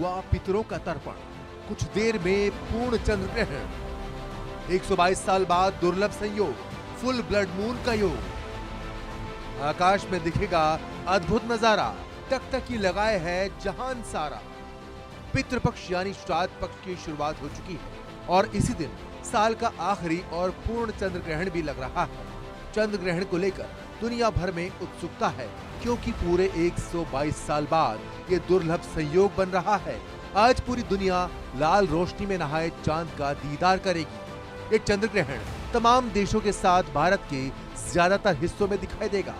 हुआ पितरों का तर्पण, कुछ देर में पूर्ण चंद्र ग्रहण, 122 साल बाद दुर्लभ संयोग, फुल ब्लड मून का योग। आकाश में दिखेगा अद्भुत नजारा, टकटकी लगाए है जहान सारा। पितृपक्ष यानी श्राद्ध पक्ष की शुरुआत हो चुकी है और इसी दिन साल का आखिरी और पूर्ण चंद्र ग्रहण भी लग रहा है। चंद्र ग्रहण को लेकर दुनिया भर में उत्सुकता है, क्योंकि पूरे 122 साल बाद ये दुर्लभ संयोग बन रहा है। आज पूरी दुनिया लाल रोशनी में नहाए चांद का दीदार करेगी। ये चंद्र ग्रहण तमाम देशों के साथ भारत के ज्यादातर हिस्सों में दिखाई देगा।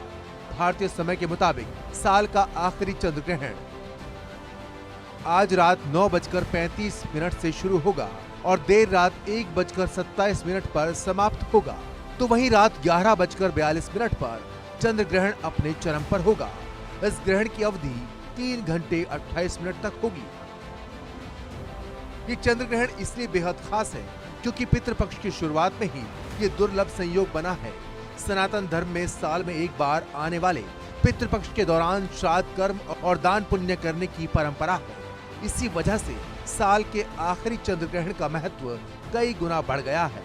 भारतीय समय के मुताबिक साल का आखिरी चंद्र ग्रहण आज रात 9:35 से शुरू होगा और देर रात 1:27 पर समाप्त होगा। तो वहीं रात 11:42 पर चंद्र ग्रहण अपने चरम पर होगा। इस ग्रहण की अवधि 3 घंटे 28 मिनट तक होगी। ये चंद्र ग्रहण इसलिए बेहद खास है क्योंकि पितृपक्ष की शुरुआत में ही ये दुर्लभ संयोग बना है। सनातन धर्म में साल में एक बार आने वाले पितृपक्ष के दौरान श्राद्ध कर्म और दान पुण्य करने की परंपरा है। इसी वजह से साल के आखिरी चंद्र ग्रहण का महत्व कई गुना बढ़ गया है।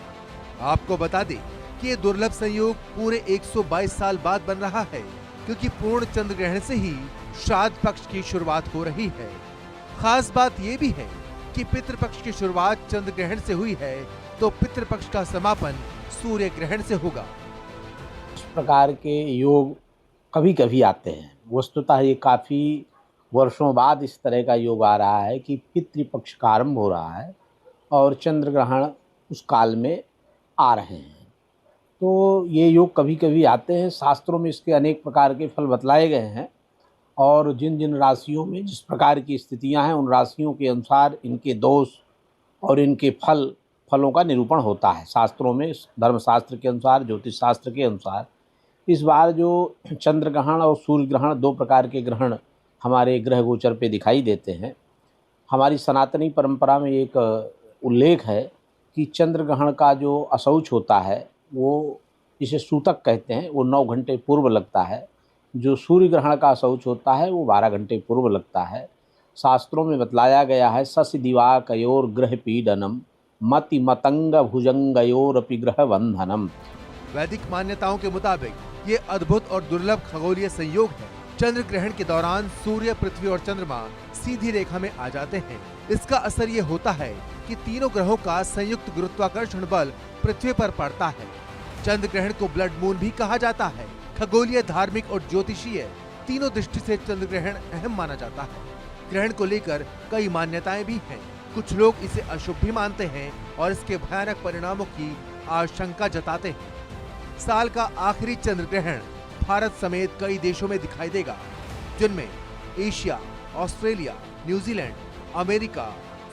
आपको बता दें कि ये दुर्लभ संयोग पूरे 122 साल बाद बन रहा है, क्योंकि पूर्ण चंद्र ग्रहण से ही श्राद्ध पक्ष की शुरुआत हो रही है। खास बात ये भी है कि पितृपक्ष की शुरुआत चंद्र ग्रहण से हुई है, तो पितृपक्ष का समापन सूर्य ग्रहण से होगा। इस प्रकार के योग कभी कभी आते हैं। वस्तुतः ये काफ़ी वर्षों बाद इस तरह का योग आ रहा है कि पितृपक्ष का आरंभ हो रहा है और चंद्र ग्रहण उस काल में आ रहे हैं। तो ये योग कभी कभी आते हैं। शास्त्रों में इसके अनेक प्रकार के फल बतलाए गए हैं और जिन जिन राशियों में जिस प्रकार की स्थितियां हैं, उन राशियों के अनुसार इनके दोष और इनके फलों का निरूपण होता है। शास्त्रों में धर्मशास्त्र के अनुसार, ज्योतिष शास्त्र के अनुसार इस बार जो चंद्र ग्रहण और सूर्य ग्रहण, दो प्रकार के ग्रहण हमारे ग्रह गोचर पे दिखाई देते हैं। हमारी सनातनी परंपरा में एक उल्लेख है कि चंद्र ग्रहण का जो असौच होता है, वो जिसे सूतक कहते हैं, वो 9 घंटे पूर्व लगता है। जो सूर्य ग्रहण का असौच होता है वो 12 घंटे पूर्व लगता है। शास्त्रों में बतलाया गया है, शशि दिवाकयोर ग्रह पीडनम मति मतंग भुजंगयोरपि ग्रह बंधनम। वैदिक मान्यताओं के मुताबिक ये अद्भुत और दुर्लभ खगोलीय संयोग है। चंद्र ग्रहण के दौरान सूर्य, पृथ्वी और चंद्रमा सीधी रेखा में आ जाते हैं। इसका असर ये होता है कि तीनों ग्रहों का संयुक्त गुरुत्वाकर्षण बल पृथ्वी पर पड़ता है। चंद्र ग्रहण को ब्लड मून भी कहा जाता है। खगोलीय, धार्मिक और ज्योतिषीय तीनों दृष्टि से चंद्र ग्रहण अहम माना जाता है। ग्रहण को लेकर कई मान्यताएं भी हैं। कुछ लोग इसे अशुभ भी मानते हैं और इसके भयानक परिणामों की आशंका जताते हैं। साल का आखिरी चंद्र ग्रहण भारत समेत कई देशों में दिखाई देगा, जिनमें Asia, Australia, New Zealand, America,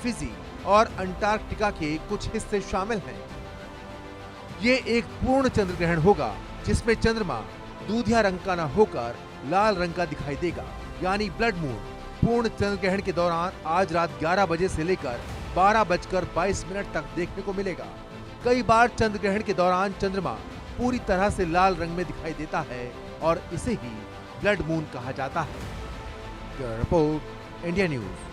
Fiji और अंटार्कटिका के कुछ हिस्से शामिल हैं। ये एक पूर्ण चंद्र ग्रहण होगा जिसमें चंद्रमा दूधिया रंग का न होकर लाल रंग का दिखाई देगा, यानी ब्लड मून। पूर्ण चंद्र ग्रहण के दौरान आज रात 11 बजे से लेकर 12:22 तक देखने को मिलेगा। कई बार चंद्र ग्रहण के दौरान चंद्रमा पूरी तरह से लाल रंग में दिखाई देता है और इसे ही ब्लड मून कहा जाता है। Report, India news.